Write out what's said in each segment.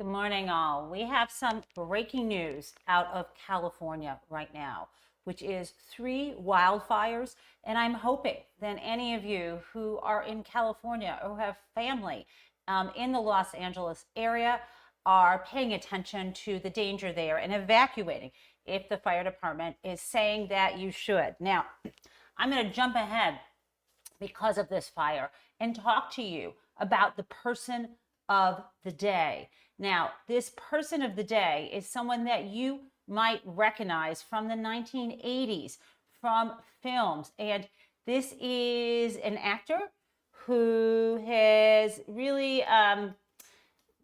Good morning, all. We have some breaking news out of California right now, which is 3 wildfires. And I'm hoping that any of you who are in California or have family in the Los Angeles area are paying attention to the danger there and evacuating if the fire department is saying that you should. Now, I'm going to jump ahead because of this fire and talk to you about the person of the day. Now, this person of the day is someone that you might recognize from the 1980s from films. And this is an actor who has really,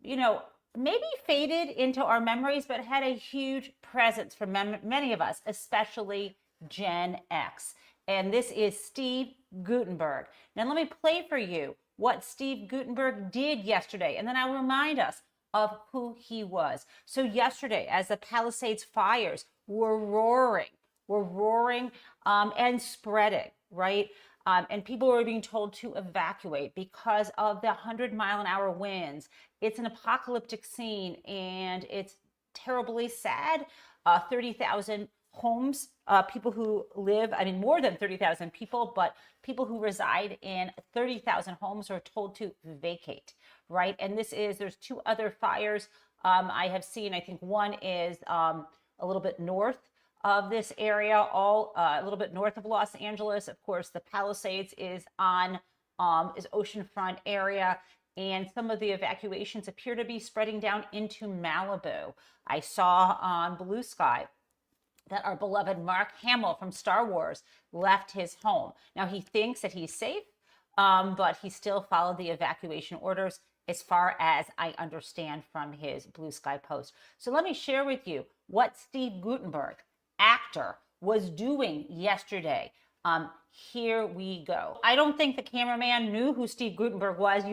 maybe faded into our memories, but had a huge presence for many of us, especially Gen X. And this is Steve Guttenberg. Now, let me play for you what Steve Guttenberg did yesterday, and then I'll remind us of who he was. So yesterday, as the Palisades fires were roaring and spreading, right? And people were being told to evacuate because of the 100-mile-an-hour winds. It's an apocalyptic scene, and it's terribly sad. 30,000 homes, people who live, more than 30,000 people, but people who reside in 30,000 homes are told to vacate, right? And there's 2 other fires I have seen. I think one is a little bit north of this area, a little bit north of Los Angeles. Of course, the Palisades is oceanfront area, and some of the evacuations appear to be spreading down into Malibu. I saw on Blue Sky that our beloved Mark Hamill from Star Wars left his home. Now, he thinks that he's safe, but he still followed the evacuation orders as far as I understand from his Blue Sky post. So let me share with you what Steve Guttenberg, actor, was doing yesterday. Here we go. I don't think the cameraman knew who Steve Guttenberg was.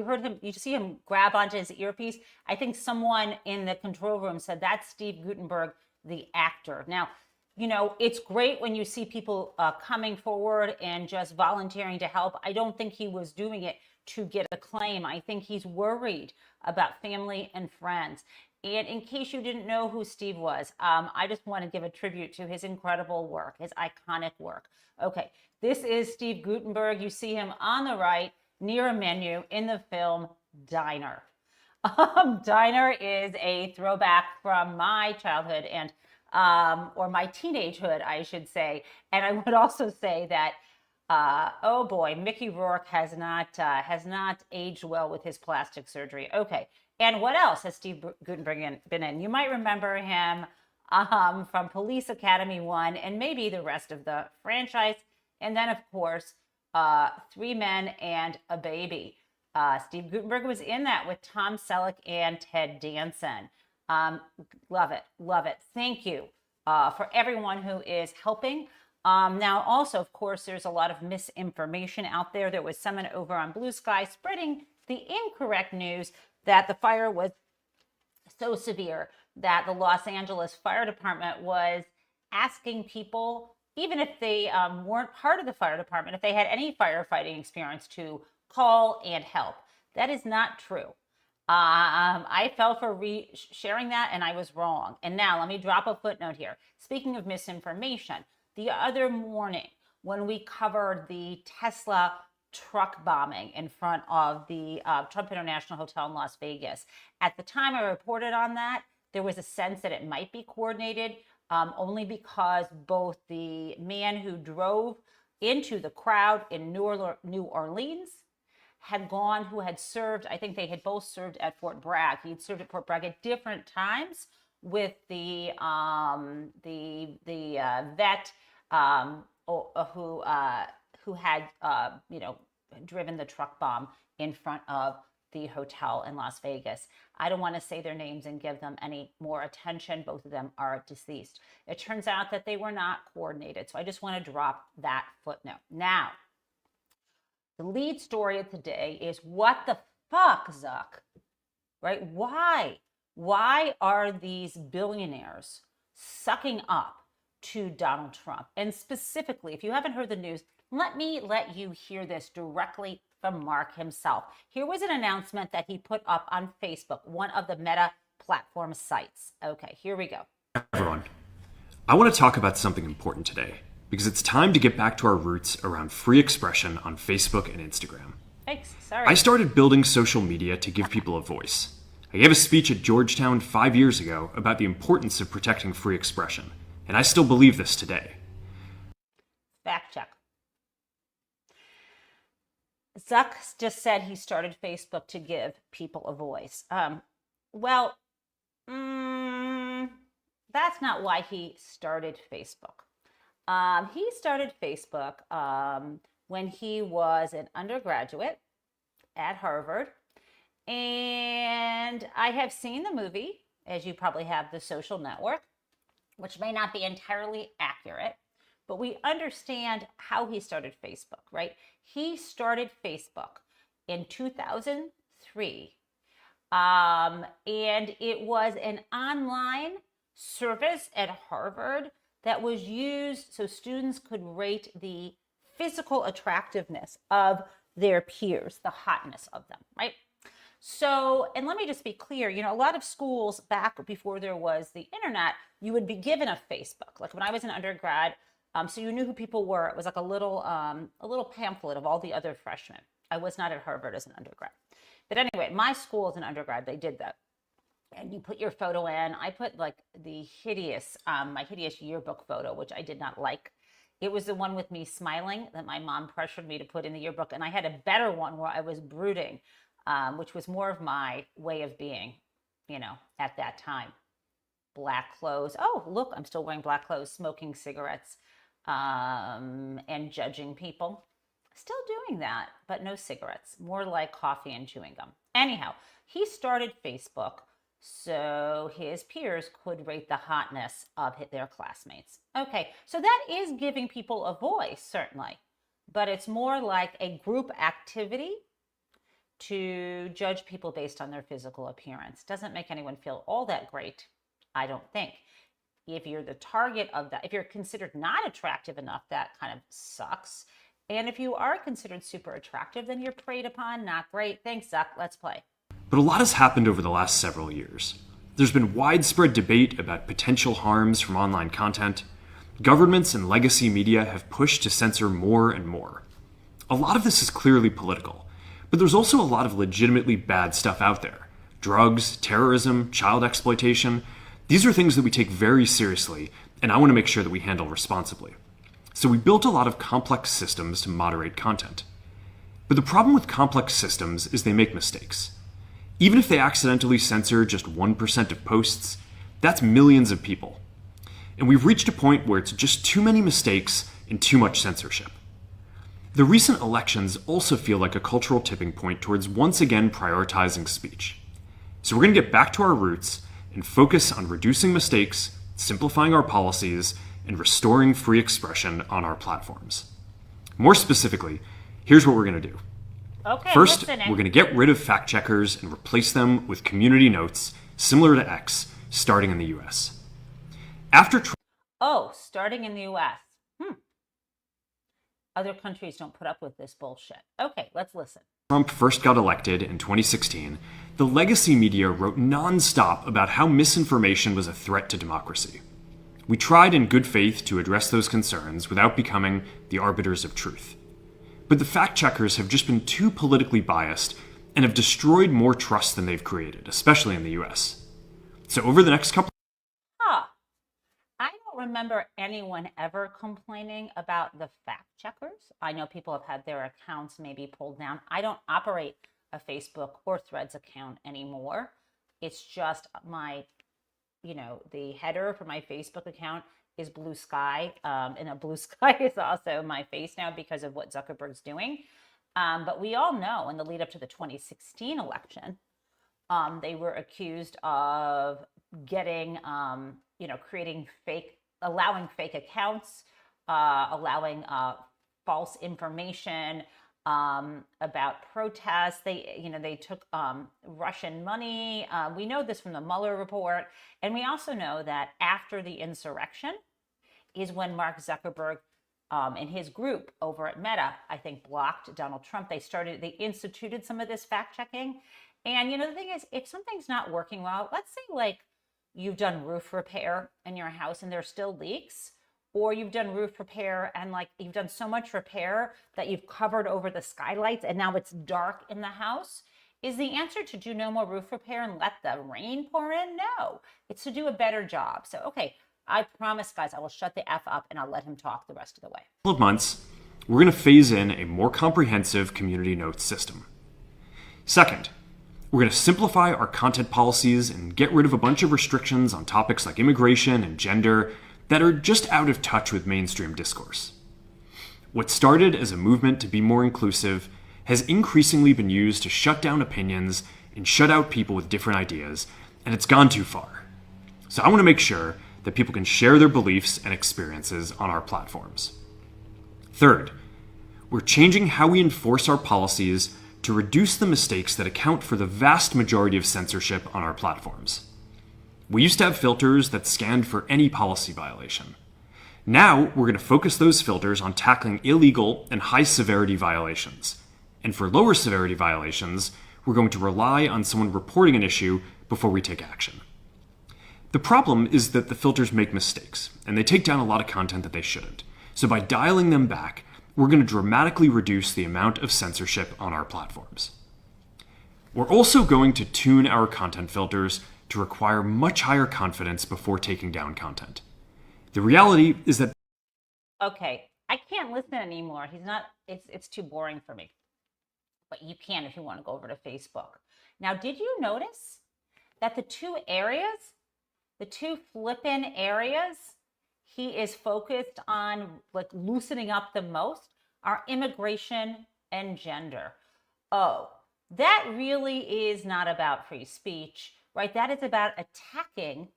You see him grab onto his earpiece. I think someone in the control room said, "That's Steve Guttenberg, the actor." Now, it's great when you see people coming forward and just volunteering to help. I don't think he was doing it to get acclaim. I think he's worried about family and friends. And in case you didn't know who Steve was, I just want to give a tribute to his incredible work, his iconic work. Okay, this is Steve Guttenberg. You see him on the right near a menu in the film Diner. Diner is a throwback from my childhood and or my teenagehood, I should say. And I would also say that, oh boy, Mickey Rourke has not aged well with his plastic surgery. Okay, and what else has Steve Guttenberg been in? You might remember him from Police Academy 1 and maybe the rest of the franchise. And then, of course, 3 Men and a Baby. Steve Guttenberg was in that with Tom Selleck and Ted Danson. Love it. Thank you for everyone who is helping. Now, also, of course, there's a lot of misinformation out there. There was someone over on Blue Sky spreading the incorrect news that the fire was so severe that the Los Angeles Fire Department was asking people, even if they weren't part of the fire department, if they had any firefighting experience, to call and help. That is not true. I fell for sharing that, and I was wrong. And now let me drop a footnote here. Speaking of misinformation, the other morning when we covered the Tesla truck bombing in front of the Trump International Hotel in Las Vegas, at the time I reported on that, there was a sense that it might be coordinated, only because both the man who drove into the crowd in New Orleans who had served, I think they had both served at Fort Bragg. He'd served at Fort Bragg at different times with the vet who had driven the truck bomb in front of the hotel in Las Vegas. I don't want to say their names and give them any more attention. Both of them are deceased. It turns out that they were not coordinated. So I just want to drop that footnote. Now, the lead story of today is, what the fuck, Zuck? Right? Why are these billionaires sucking up to Donald Trump? And specifically, if you haven't heard the news, let me let you hear this directly from Mark himself. Here was an announcement that he put up on Facebook, one of the Meta platform sites. Okay, here we go. Everyone, I want to talk about something important today because it's time to get back to our roots around free expression on Facebook and Instagram. Thanks. I Sorry. started building social media to give people a voice. I gave a speech at Georgetown 5 years ago about the importance of protecting free expression, and I still believe this today. Fact check. Zuck just said he started Facebook to give people a voice. Well, mm, that's not why he started Facebook. He started Facebook when he was an undergraduate at Harvard. And I have seen the movie, as you probably have, The Social Network, which may not be entirely accurate, but we understand how he started Facebook, right? He started Facebook in 2003, and it was an online service at Harvard that was used so students could rate the physical attractiveness of their peers, the hotness of them, right? So, and let me just be clear, a lot of schools back before there was the internet, you would be given a Facebook. Like when I was an undergrad, so you knew who people were. It was like a little pamphlet of all the other freshmen. I was not at Harvard as an undergrad. But anyway, my school as an undergrad, they did that. And you put your photo in. I put like my hideous yearbook photo, which I did not like. It was the one with me smiling that my mom pressured me to put in the yearbook. And I had a better one where I was brooding, which was more of my way of being, at that time. Black clothes. Oh, look, I'm still wearing black clothes, smoking cigarettes, and judging people. Still doing that, but no cigarettes, more like coffee and chewing gum. Anyhow, he started Facebook so his peers could rate the hotness of their classmates. Okay, so that is giving people a voice, certainly, but it's more like a group activity to judge people based on their physical appearance. Doesn't make anyone feel all that great, I don't think. If you're the target of that, if you're considered not attractive enough, that kind of sucks. And if you are considered super attractive, then you're preyed upon. Not great. Thanks, Zuck. Let's play. But a lot has happened over the last several years. There's been widespread debate about potential harms from online content. Governments and legacy media have pushed to censor more and more. A lot of this is clearly political, but there's also a lot of legitimately bad stuff out there. Drugs, terrorism, child exploitation. These are things that we take very seriously, and I want to make sure that we handle responsibly. So we built a lot of complex systems to moderate content. But the problem with complex systems is they make mistakes. Even if they accidentally censor just 1% of posts, that's millions of people. And we've reached a point where it's just too many mistakes and too much censorship. The recent elections also feel like a cultural tipping point towards once again prioritizing speech. So we're going to get back to our roots and focus on reducing mistakes, simplifying our policies, and restoring free expression on our platforms. More specifically, here's what we're going to do. Okay, First, listening. we're going to get rid of fact checkers and replace them with community notes, similar to X, starting in the US. Starting in the US. Other countries don't put up with this bullshit. Okay, let's listen. Trump first got elected in 2016, the legacy media wrote nonstop about how misinformation was a threat to democracy. We tried in good faith to address those concerns without becoming the arbiters of truth. But the fact checkers have just been too politically biased and have destroyed more trust than they've created, especially in the US. So over the next couple I don't remember anyone ever complaining about the fact checkers. I know people have had their accounts maybe pulled down. I don't operate a Facebook or Threads account anymore. It's just the header for my Facebook account is blue sky. And a blue sky is also my face now because of what Zuckerberg's doing. But we all know in the lead up to the 2016 election, they were accused of getting, allowing fake accounts, allowing false information about protests. They took Russian money. We know this from the Mueller report. And we also know that after the insurrection is when Mark Zuckerberg and his group over at Meta, I think, blocked Donald Trump. They instituted some of this fact checking. And the thing is, if something's not working well, let's say like you've done roof repair in your house and there's still leaks, or you've done roof repair and like you've done so much repair that you've covered over the skylights and now it's dark in the house. Is the answer to do no more roof repair and let the rain pour in? No, it's to do a better job. So, okay, I promise, guys, I will shut the F up and I'll let him talk the rest of the way. In a couple of months, we're going to phase in a more comprehensive community notes system. Second, we're going to simplify our content policies and get rid of a bunch of restrictions on topics like immigration and gender that are just out of touch with mainstream discourse. What started as a movement to be more inclusive has increasingly been used to shut down opinions and shut out people with different ideas, and it's gone too far. So I want to make sure that people can share their beliefs and experiences on our platforms. Third, we're changing how we enforce our policies to reduce the mistakes that account for the vast majority of censorship on our platforms. We used to have filters that scanned for any policy violation. Now, we're going to focus those filters on tackling illegal and high-severity violations. And for lower severity violations, we're going to rely on someone reporting an issue before we take action. The problem is that the filters make mistakes, and they take down a lot of content that they shouldn't. So by dialing them back, we're going to dramatically reduce the amount of censorship on our platforms. We're also going to tune our content filters to require much higher confidence before taking down content. The reality is that... Okay, I can't listen anymore. It's too boring for me. But you can if you want to go over to Facebook. Now, did you notice that the two flippin' areas he is focused on like loosening up the most are immigration and gender. Oh, that really is not about free speech, right? That is about attacking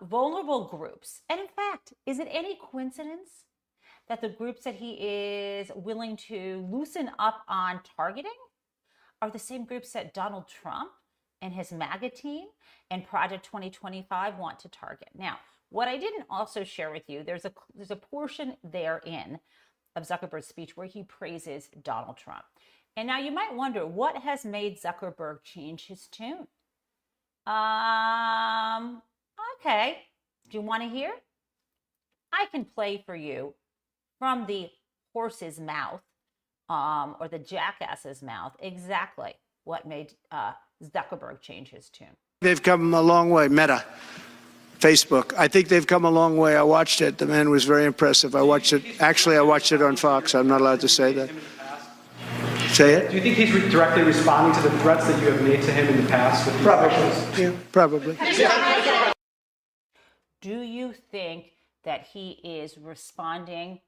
vulnerable groups. And in fact, is it any coincidence that the groups that he is willing to loosen up on targeting are the same groups that Donald Trump and his MAGA team and Project 2025 want to target? Now, what I didn't also share with you, there's a portion therein of Zuckerberg's speech where he praises Donald Trump. And now you might wonder, what has made Zuckerberg change his tune? Okay, do you want to hear? I can play for you from the horse's mouth or the jackass's mouth exactly what made Zuckerberg change his tune. They've come a long way. Meta, Facebook. I think they've come a long way. I watched it. The man was very impressive. I watched it. Actually, I watched it on Fox. I'm not allowed to say that. Say it? Do you think he's directly responding to the threats that you have made to him in the past? With Probably. Yeah, probably. Do you think that he is responding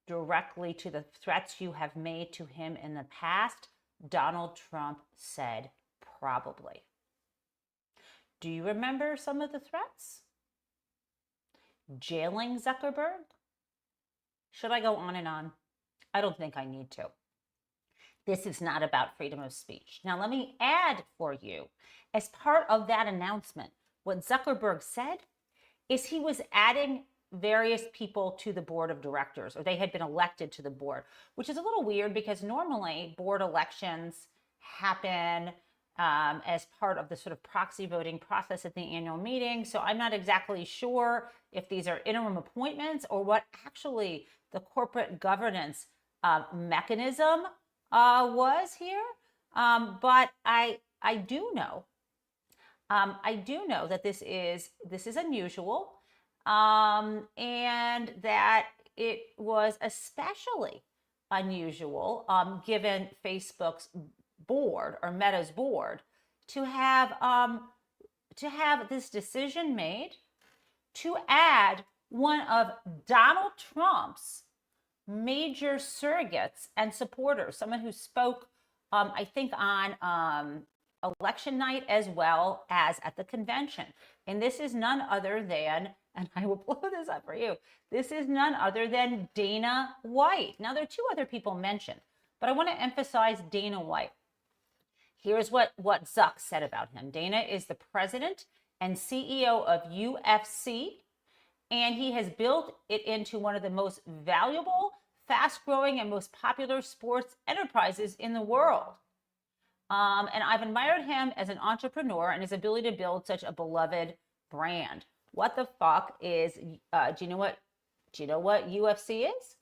directly to the threats you have made to him in the past? Donald Trump said probably. Do you remember some of the threats? Jailing Zuckerberg? Should I go on and on? I don't think I need to. This is not about freedom of speech. Now, let me add for you, as part of that announcement, what Zuckerberg said is he was adding various people to the board of directors, or they had been elected to the board, which is a little weird because normally board elections happen as part of the sort of proxy voting process at the annual meeting. So I'm not exactly sure if these are interim appointments or what actually the corporate governance mechanism was here. But I do know that this is unusual, and that it was especially unusual given Facebook's board or Meta's board to have this decision made to add one of Donald Trump's major surrogates and supporters, someone who spoke, I think, on election night as well as at the convention. And this is none other than, and I will blow this up for you, this is none other than Dana White. Now, there are two other people mentioned, but I want to emphasize Dana White. Here's what Zuck said about him. Dana is the president and CEO of UFC, and he has built it into one of the most valuable, fast-growing, and most popular sports enterprises in the world. And I've admired him as an entrepreneur and his ability to build such a beloved brand. What the fuck is, do you know what UFC is?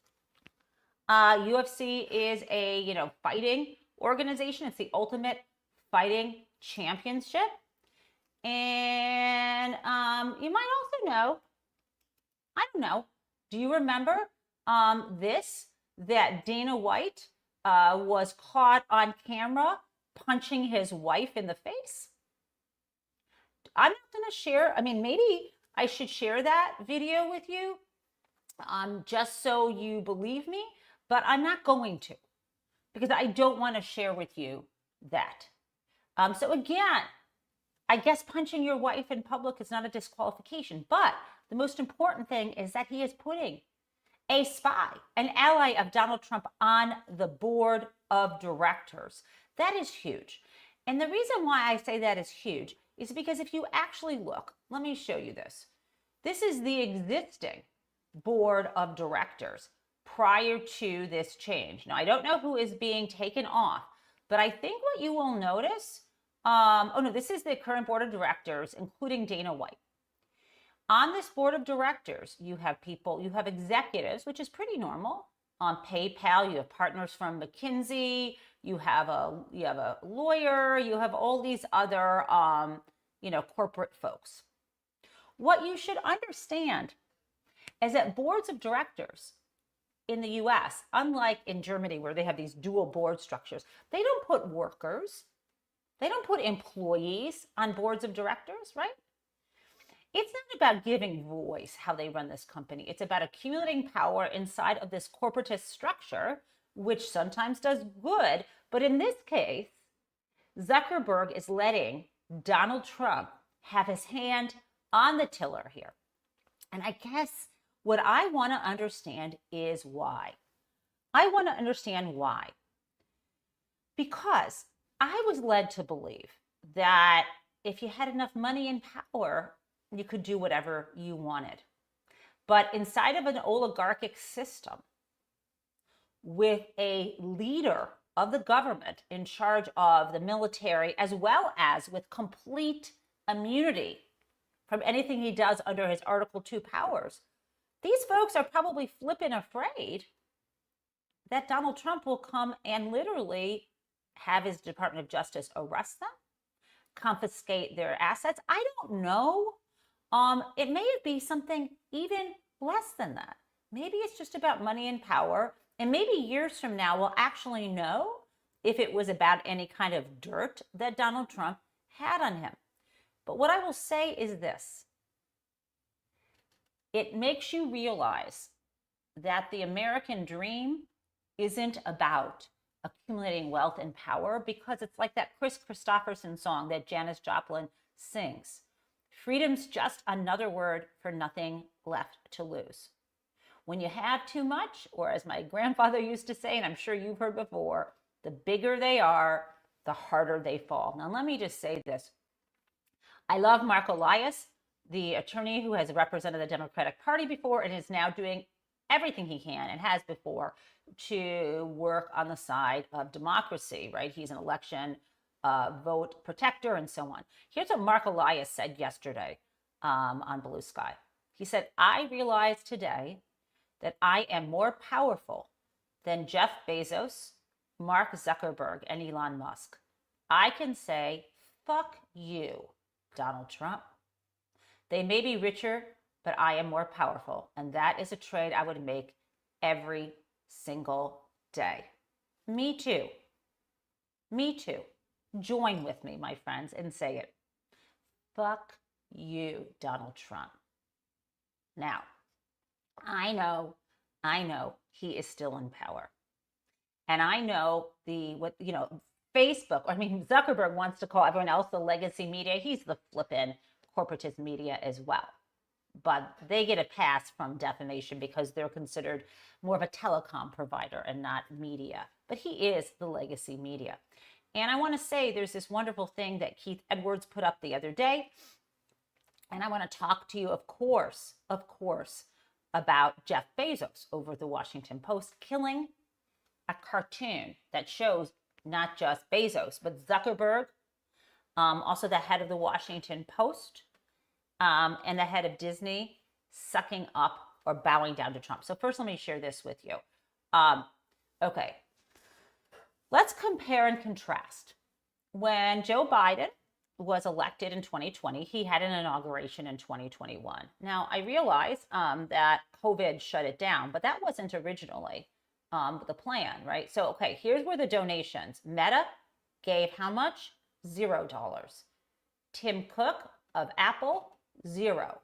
UFC is a, fighting organization. It's the ultimate fighting championship. And you might also know, I don't know, do you remember that Dana White was caught on camera punching his wife in the face? I'm not going to share, maybe I should share that video with you just so you believe me, but I'm not going to, because I don't want to share with you that. So again, I guess punching your wife in public is not a disqualification, but the most important thing is that he is putting a spy, an ally of Donald Trump, on the board of directors. That is huge. And the reason why I say that is huge is because if you actually look, let me show you this. This is the existing board of directors prior to this change. Now, I don't know who is being taken off, but I think what you will notice, this is the current board of directors, including Dana White. On this board of directors, you have executives, which is pretty normal. On PayPal, you have partners from McKinsey, you have a lawyer, you have all these other, corporate folks. What you should understand is that boards of directors in the US, unlike in Germany where they have these dual board structures, they don't put workers, they don't put employees on boards of directors, right? It's not about giving voice how they run this company. It's about accumulating power inside of this corporatist structure, which sometimes does good. But in this case, Zuckerberg is letting Donald Trump have his hand on the tiller here. And I guess what I want to understand is why. I want to understand why. Because I was led to believe that if you had enough money and power, you could do whatever you wanted. But inside of an oligarchic system, with a leader of the government in charge of the military, as well as with complete immunity from anything he does under his Article 2 powers, these folks are probably flipping afraid that Donald Trump will come and literally have his Department of Justice arrest them, confiscate their assets. I don't know. It may be something even less than that. Maybe it's just about money and power. And maybe years from now, we'll actually know if it was about any kind of dirt that Donald Trump had on him. But what I will say is this. It makes you realize that the American dream isn't about accumulating wealth and power, because it's like that Chris Christopherson song that Janis Joplin sings. Freedom's just another word for nothing left to lose. When you have too much, or as my grandfather used to say, and I'm sure you've heard before, the bigger they are, the harder they fall. Now, let me just say this. I love Mark Elias, the attorney who has represented the Democratic Party before and is now doing everything he can and has before to work on the side of democracy, right? He's an election vote protector and so on. Here's what Mark Elias said yesterday on Blue Sky. He said, I realize today that I am more powerful than Jeff Bezos, Mark Zuckerberg, and Elon Musk. I can say, fuck you, Donald Trump. They may be richer, but I am more powerful. And that is a trade I would make every single day. Me too. Me too. Join with me, my friends, and say it. Fuck you, Donald Trump. Now, I know he is still in power. And I know Facebook, Zuckerberg wants to call everyone else the legacy media. He's the flippin' corporatist media as well. But they get a pass from defamation because they're considered more of a telecom provider and not media. But he is the legacy media. And I want to say there's this wonderful thing that Keith Edwards put up the other day. And I want to talk to you, of course, about Jeff Bezos over the Washington Post killing a cartoon that shows not just Bezos, but Zuckerberg, also the head of the Washington Post, and the head of Disney, sucking up or bowing down to Trump. So first, let me share this with you. Okay, let's compare and contrast. When Joe Biden was elected in 2020, he had an inauguration in 2021. Now, I realize that COVID shut it down, but that wasn't originally the plan, right? So, okay, here's where the donations. Meta gave how much? $0. Tim Cook of Apple, 0.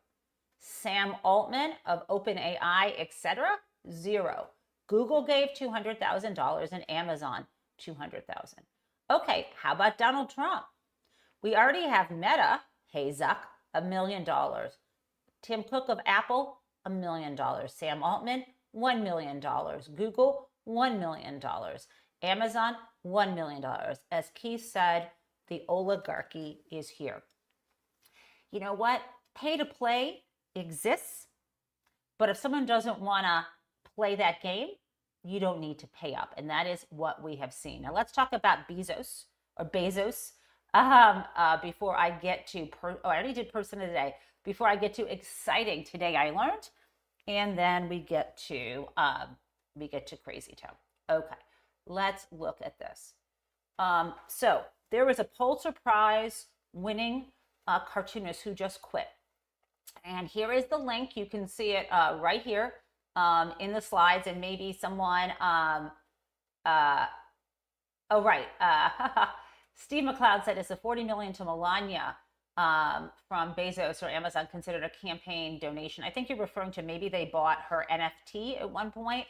Sam Altman of OpenAI, etc., 0. Google gave $200,000 and Amazon $200,000. Okay, how about Donald Trump? We already have Meta, hey Zuck, $1 million. Tim Cook of Apple, $1 million. Sam Altman, $1 million. Google, $1 million. Amazon, $1 million. As Keith said, the oligarchy is here. You know what? Pay to play exists, but if someone doesn't want to play that game, you don't need to pay up. And that is what we have seen. Now let's talk about Bezos. Before I get to, I already did person of the day. Before I get to exciting today I learned, and then we get to Crazy Town. Okay, let's look at this. So there was a Pulitzer Prize winning cartoonist who just quit. And here is the link. You can see it right here in the slides, and maybe someone, Steve McLeod said, is the $40 million to Melania from Bezos or Amazon considered a campaign donation? I think you're referring to maybe they bought her NFT at one point.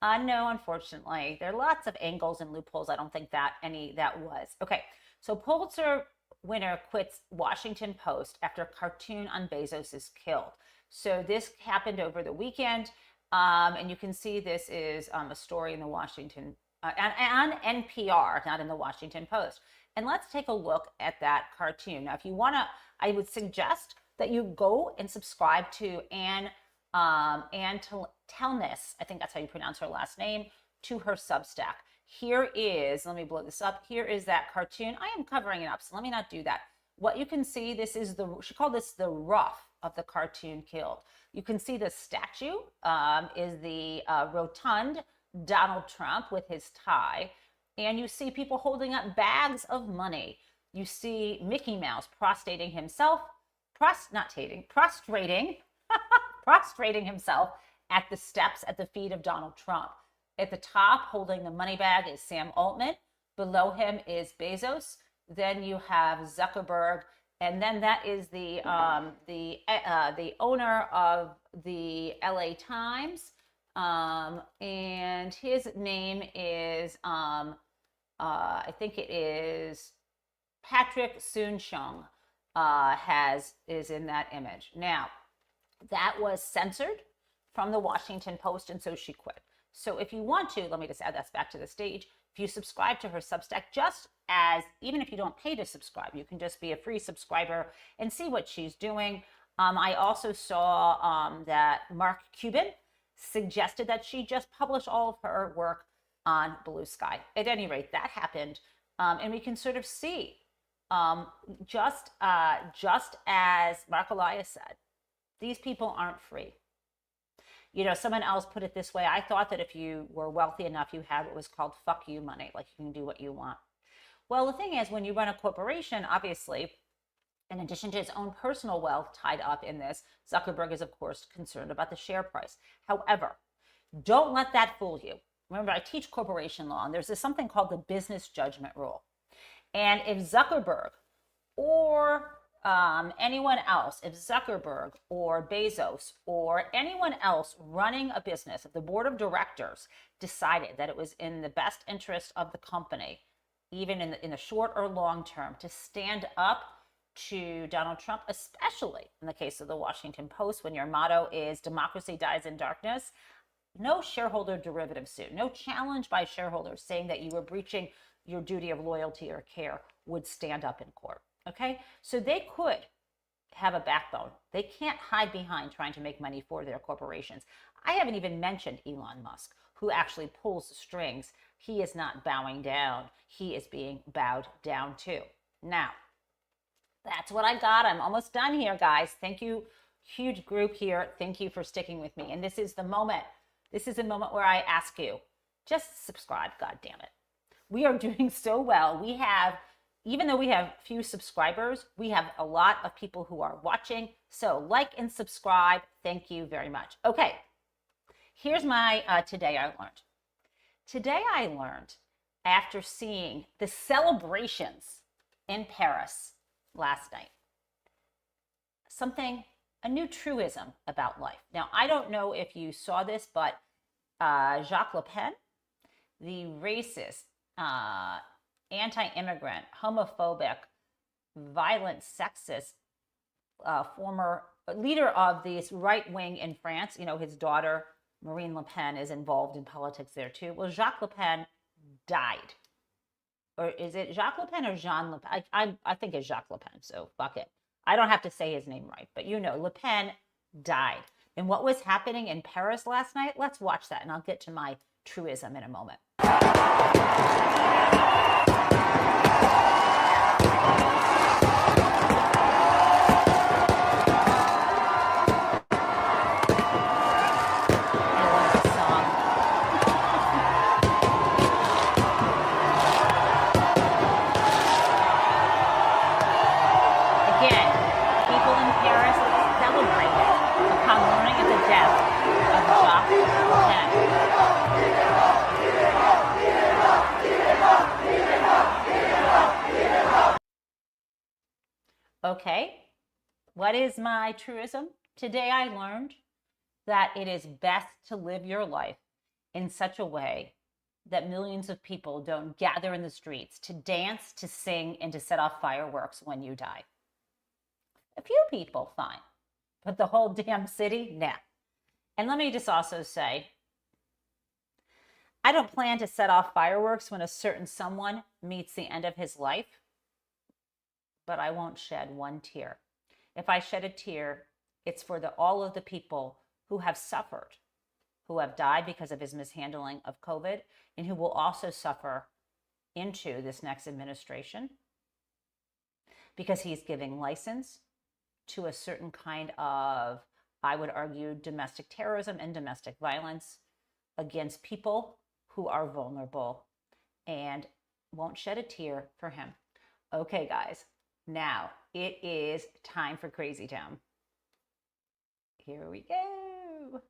No, unfortunately. There are lots of angles and loopholes. I don't think that was. Okay, so Pulitzer winner quits Washington Post after cartoon on Bezos is killed. So this happened over the weekend, and you can see this is a story in the Washington, on NPR, not in the Washington Post. And let's take a look at that cartoon. Now, if you want to, I would suggest that you go and subscribe to Ann Telnis, I think that's how you pronounce her last name, to her Substack. Here is, let me blow this up. Here is that cartoon. I am covering it up, so let me not do that. What you can see, this is she called this the rough of the cartoon killed. You can see the statue is the rotund Donald Trump with his tie. And you see people holding up bags of money. You see Mickey Mouse prostrating himself at the steps at the feet of Donald Trump. At the top, holding the money bag, is Sam Altman. Below him is Bezos. Then you have Zuckerberg, and then that is the owner of the LA Times, and his name is I think it is Patrick Soon-Shiong is in that image. Now, that was censored from the Washington Post, and so she quit. So if you want to, let me just add that back to the stage. If you subscribe to her Substack, even if you don't pay to subscribe, you can just be a free subscriber and see what she's doing. I also saw that Mark Cuban suggested that she just publish all of her work on Blue Sky. At any rate, that happened. And we can sort of see, just as Mark Elias said, these people aren't free. You know, someone else put it this way. I thought that if you were wealthy enough, you had what was called fuck you money, like you can do what you want. Well, the thing is, when you run a corporation, obviously, in addition to his own personal wealth tied up in this, Zuckerberg is, of course, concerned about the share price. However, don't let that fool you. Remember, I teach corporation law, and there's something called the business judgment rule. And if Zuckerberg or anyone else, if Zuckerberg or Bezos or anyone else running a business, if the board of directors decided that it was in the best interest of the company, even in the short or long term, to stand up to Donald Trump, especially in the case of the Washington Post, when your motto is democracy dies in darkness, no shareholder derivative suit, no challenge by shareholders saying that you were breaching your duty of loyalty or care would stand up in court. Okay, so they could have a backbone. They can't hide behind trying to make money for their corporations. I haven't even mentioned Elon Musk, who actually pulls the strings, he is not bowing down. He is being bowed down to. Now, that's what I got. I'm almost done here, guys. Thank you, huge group here. Thank you for sticking with me. And this is the moment. This is the moment where I ask you, just subscribe, God damn it. We are doing so well. We have, even though we have few subscribers, we have a lot of people who are watching. So like and subscribe. Thank you very much. Okay, here's my Today I Learned. Today I learned, after seeing the celebrations in Paris last night, a new truism about life. Now, I don't know if you saw this, but Jacques Le Pen, the racist, anti-immigrant, homophobic, violent, sexist, former leader of this right wing in France, his daughter, Marine Le Pen, is involved in politics there too. Well, Jacques Le Pen died. Or is it Jacques Le Pen or Jean Le Pen? I think it's Jacques Le Pen, so fuck it. I don't have to say his name right, but Le Pen died. And what was happening in Paris last night? Let's watch that, and I'll get to my truism in a moment. Okay, what is my truism? Today I learned that it is best to live your life in such a way that millions of people don't gather in the streets to dance, to sing, and to set off fireworks when you die. A few people, fine, but the whole damn city, nah. And let me just also say, I don't plan to set off fireworks when a certain someone meets the end of his life, but I won't shed one tear. If I shed a tear, it's for all of the people who have suffered, who have died because of his mishandling of COVID, and who will also suffer into this next administration because he's giving license to a certain kind of, I would argue, domestic terrorism and domestic violence against people who are vulnerable, and won't shed a tear for him. Okay, guys. Now, it is time for Crazy Town. Here we go.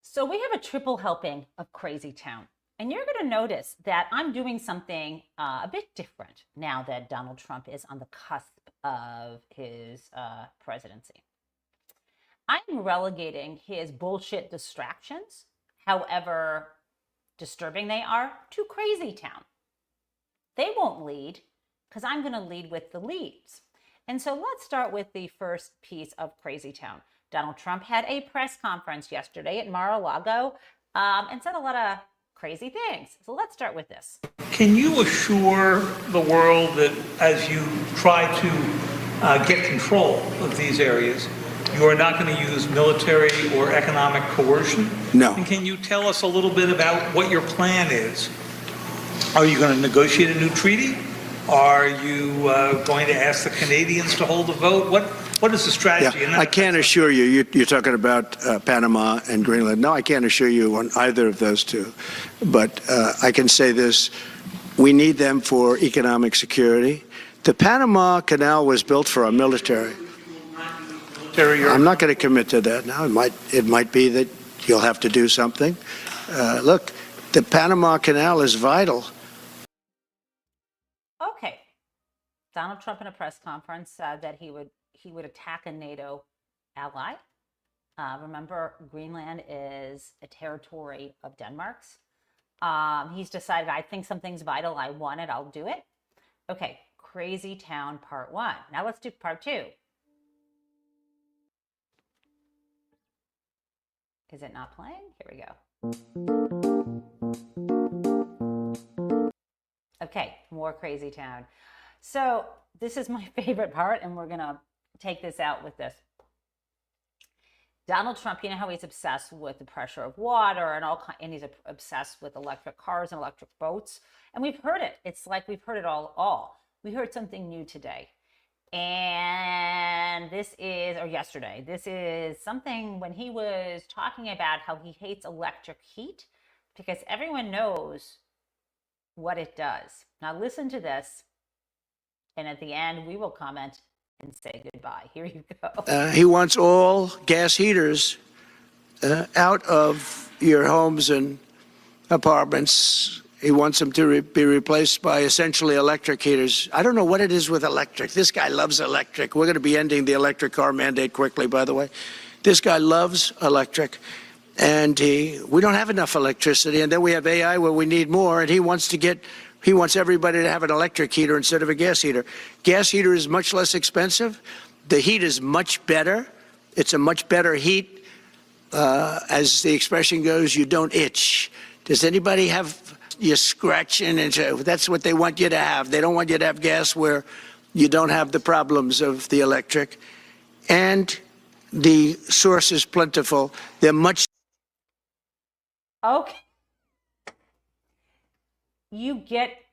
So we have a triple helping of Crazy Town. And you're going to notice that I'm doing something a bit different now that Donald Trump is on the cusp of his presidency. I'm relegating his bullshit distractions, however disturbing they are, to Crazy Town. They won't lead because I'm going to lead with the leads. And so let's start with the first piece of Crazy Town. Donald Trump had a press conference yesterday at Mar-a-Lago and said a lot of crazy things. So let's start with this. Can you assure the world that as you try to get control of these areas, you are not going to use military or economic coercion? No. And can you tell us a little bit about what your plan is? Are you going to negotiate a new treaty? Are you going to ask the Canadians to hold a vote? What is the strategy? Yeah, I can't assure you. You're talking about Panama and Greenland. No, I can't assure you on either of those two. But I can say this. We need them for economic security. The Panama Canal was built for our military. I'm not going to commit to that now. It might be that you'll have to do something. Look, the Panama Canal is vital. Okay. Donald Trump in a press conference said that he would attack a NATO ally. Remember, Greenland is a territory of Denmark's. He's decided, I think something's vital, I want it, I'll do it. Okay, Crazy Town Part 1. Now let's do Part 2. Is it not playing? Here we go. Okay, more Crazy Town. So this is my favorite part, and we're going to take this out with this. Donald Trump, you know how he's obsessed with the pressure of water and he's obsessed with electric cars and electric boats. And we've heard it. It's like we've heard it all. We heard something new today. And yesterday, this is something when he was talking about how he hates electric heat because everyone knows what it does. Now listen to this. And at the end, we will comment and say goodbye. Here you go. He wants all gas heaters out of your homes and apartments. He wants them to be replaced by essentially electric heaters. I don't know what it is with electric. This guy loves electric. We're going to be ending the electric car mandate quickly, by the way. This guy loves electric. And we don't have enough electricity. And then we have AI where we need more. And he wants everybody to have an electric heater instead of a gas heater. Gas heater is much less expensive. The heat is much better. It's a much better heat. As the expression goes, you don't itch. Does anybody have you scratching? And that's what they want you to have. They don't want you to have gas where you don't have the problems of the electric. And the source is plentiful. They're much. Okay. You get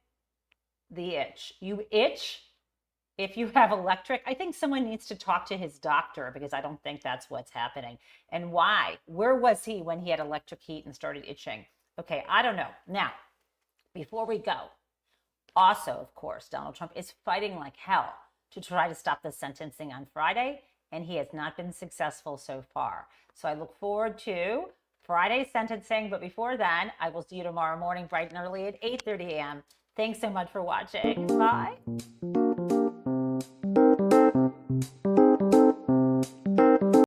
the itch. You itch if you have electric. I think someone needs to talk to his doctor because I don't think that's what's happening. And why? Where was he when he had electric heat and started itching? Okay, I don't know. Now, before we go, also, of course, Donald Trump is fighting like hell to try to stop the sentencing on Friday, and he has not been successful so far. So I look forward to Friday's sentencing, but before then, I will see you tomorrow morning bright and early at 8:30 a.m. Thanks so much for watching. Bye.